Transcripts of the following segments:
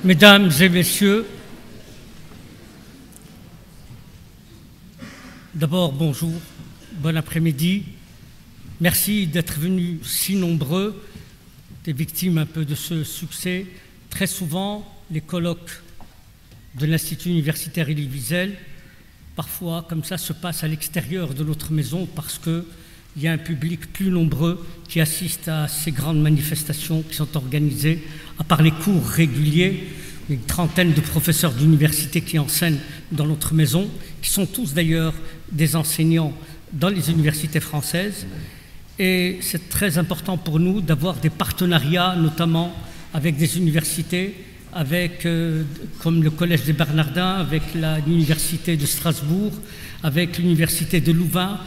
Mesdames et messieurs, d'abord bonjour, bon après-midi. Merci d'être venus si nombreux, des victimes un peu de ce succès. Très souvent, les colloques de l'Institut universitaire Elie Wiesel, parfois comme ça, se passent à l'extérieur de notre maison parce qu'il y a un public plus nombreux qui assiste à ces grandes manifestations qui sont organisées, à part les cours réguliers, une trentaine de professeurs d'université qui enseignent dans notre maison, qui sont tous d'ailleurs des enseignants dans les universités françaises. Et c'est très important pour nous d'avoir des partenariats, notamment avec des universités, avec, comme le Collège des Bernardins, avec l'Université de Strasbourg, avec l'Université de Louvain.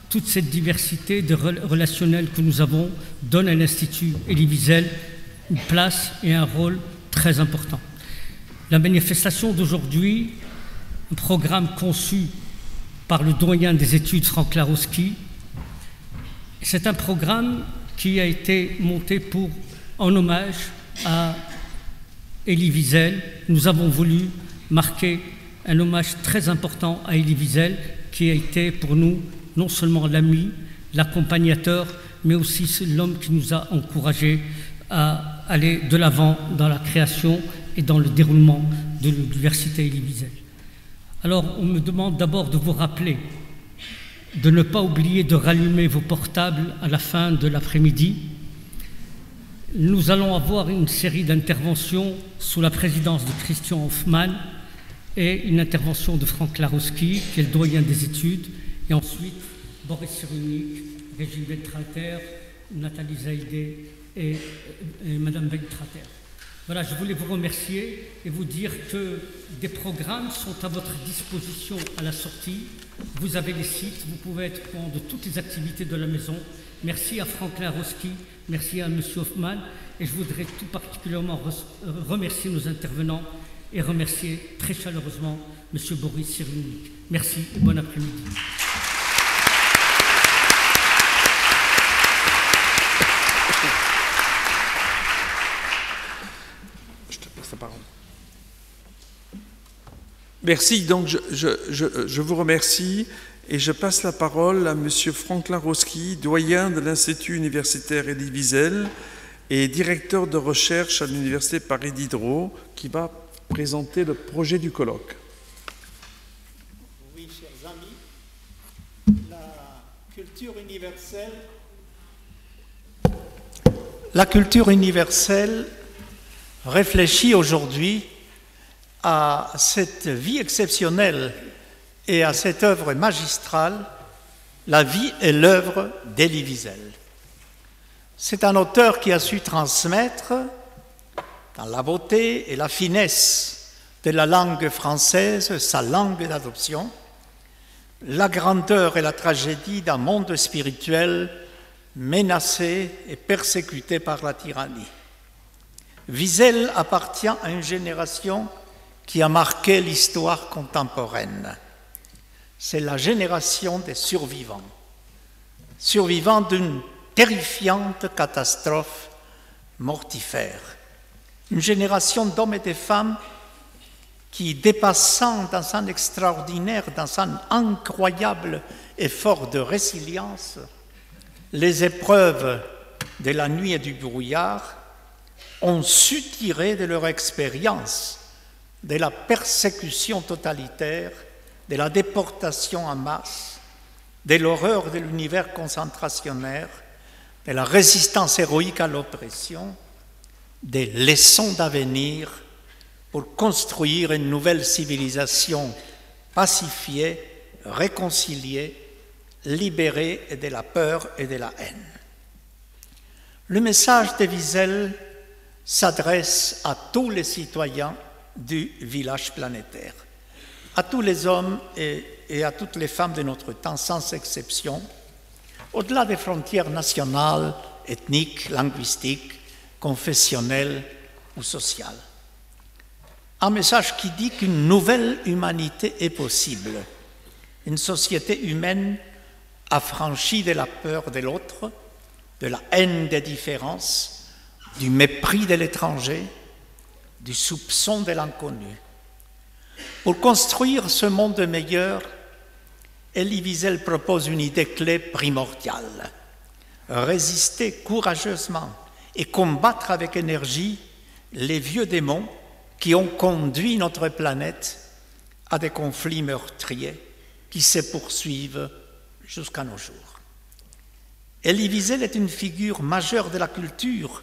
Toute cette diversité de relationnels que nous avons donne à l'Institut Elie Wiesel une place et un rôle très important. La manifestation d'aujourd'hui, un programme conçu par le doyen des études Franck Larosky, c'est un programme qui a été monté en hommage à Elie Wiesel. Nous avons voulu marquer un hommage très important à Elie Wiesel, qui a été pour nous non seulement l'ami, l'accompagnateur, mais aussi l'homme qui nous a encouragés à aller de l'avant dans la création et dans le déroulement de l'université Elie Wiesel. Alors, on me demande d'abord de vous rappeler de ne pas oublier de rallumer vos portables à la fin de l'après-midi. Nous allons avoir une série d'interventions sous la présidence de Christian Hoffmann et une intervention de Franck Larosky, qui est le doyen des études, et ensuite Boris Cyrulnik, Régine Veltrater, Nathalie Zaïdé et Madame Veltrater. Voilà, je voulais vous remercier et vous dire que des programmes sont à votre disposition à la sortie. Vous avez les sites, vous pouvez être au courant de toutes les activités de la maison. Merci à Franck Larosky, merci à M. Hoffmann, et je voudrais tout particulièrement remercier nos intervenants et remercier très chaleureusement M. Boris Cyrulnik. Merci et bon après-midi. Merci, donc je vous remercie et je passe la parole à M. Franck Larosky, doyen de l'Institut universitaire Elie Wiesel et directeur de recherche à l'Université Paris Diderot, qui va présenter le projet du colloque. Oui, chers amis, la culture universelle réfléchit aujourd'hui à cette vie exceptionnelle et à cette œuvre magistrale, la vie et l'œuvre d'Elie Wiesel. C'est un auteur qui a su transmettre, dans la beauté et la finesse de la langue française, sa langue d'adoption, la grandeur et la tragédie d'un monde spirituel menacé et persécuté par la tyrannie. Wiesel appartient à une génération qui a marqué l'histoire contemporaine. C'est la génération des survivants, survivants d'une terrifiante catastrophe mortifère. Une génération d'hommes et de femmes qui, dépassant dans un extraordinaire, dans un incroyable effort de résilience, les épreuves de la nuit et du brouillard, ont su tirer de leur expérience de la persécution totalitaire, de la déportation en masse, de l'horreur de l'univers concentrationnaire, de la résistance héroïque à l'oppression, des leçons d'avenir pour construire une nouvelle civilisation pacifiée, réconciliée, libérée de la peur et de la haine. Le message de Wiesel s'adresse à tous les citoyens du village planétaire, à tous les hommes et à toutes les femmes de notre temps, sans exception, au-delà des frontières nationales, ethniques, linguistiques, confessionnelles ou sociales. Un message qui dit qu'une nouvelle humanité est possible, une société humaine affranchie de la peur de l'autre, de la haine des différences, du mépris de l'étranger, du soupçon de l'inconnu. Pour construire ce monde meilleur, Elie Wiesel propose une idée clé primordiale: résister courageusement et combattre avec énergie les vieux démons qui ont conduit notre planète à des conflits meurtriers qui se poursuivent jusqu'à nos jours. Elie Wiesel est une figure majeure de la culture,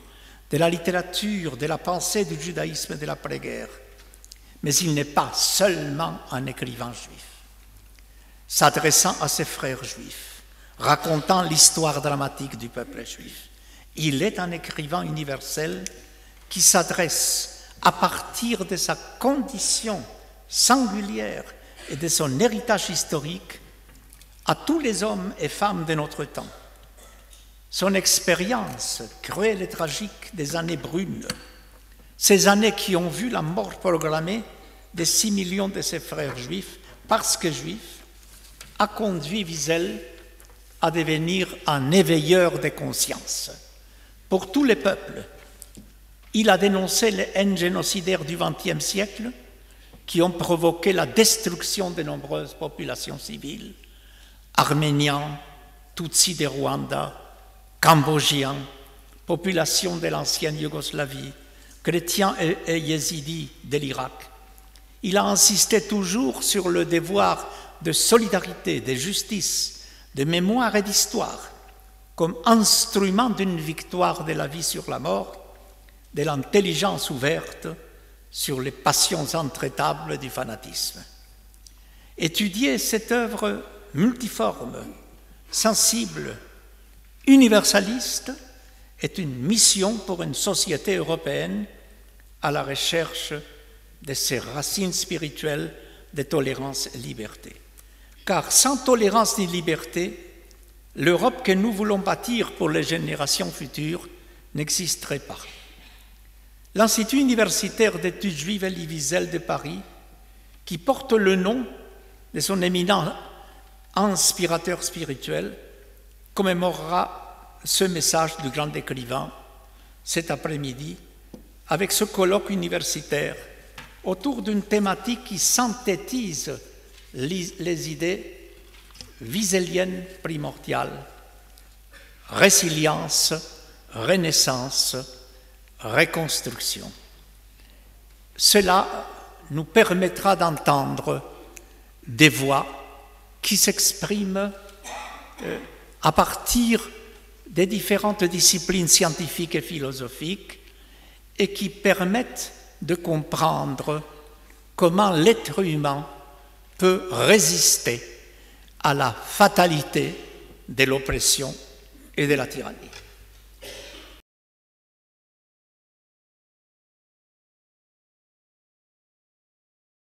de la littérature, de la pensée du judaïsme de l'après-guerre. Mais il n'est pas seulement un écrivain juif. S'adressant à ses frères juifs, racontant l'histoire dramatique du peuple juif, il est un écrivain universel qui s'adresse à partir de sa condition singulière et de son héritage historique à tous les hommes et femmes de notre temps. Son expérience cruelle et tragique des années brunes, ces années qui ont vu la mort programmée de 6 millions de ses frères juifs, parce que juifs, a conduit Wiesel à devenir un éveilleur des consciences. Pour tous les peuples, il a dénoncé les haines génocidaires du XXe siècle qui ont provoqué la destruction de nombreuses populations civiles, arméniens, Tutsis de Rwanda, Cambodgiens, populations de l'ancienne Yougoslavie, chrétiens et yézidis de l'Irak. Il a insisté toujours sur le devoir de solidarité, de justice, de mémoire et d'histoire comme instrument d'une victoire de la vie sur la mort, de l'intelligence ouverte sur les passions intraitables du fanatisme. Étudier cette œuvre multiforme, sensible, universaliste est une mission pour une société européenne à la recherche de ses racines spirituelles de tolérance et liberté. Car sans tolérance ni liberté, l'Europe que nous voulons bâtir pour les générations futures n'existerait pas. L'Institut universitaire d'études juives Elie Wiesel de Paris, qui porte le nom de son éminent inspirateur spirituel, commémorera ce message du grand écrivain cet après-midi avec ce colloque universitaire autour d'une thématique qui synthétise les idées wieseliennes primordiales: résilience, renaissance, reconstruction. Cela nous permettra d'entendre des voix qui s'expriment à partir des différentes disciplines scientifiques et philosophiques et qui permettent de comprendre comment l'être humain peut résister à la fatalité de l'oppression et de la tyrannie.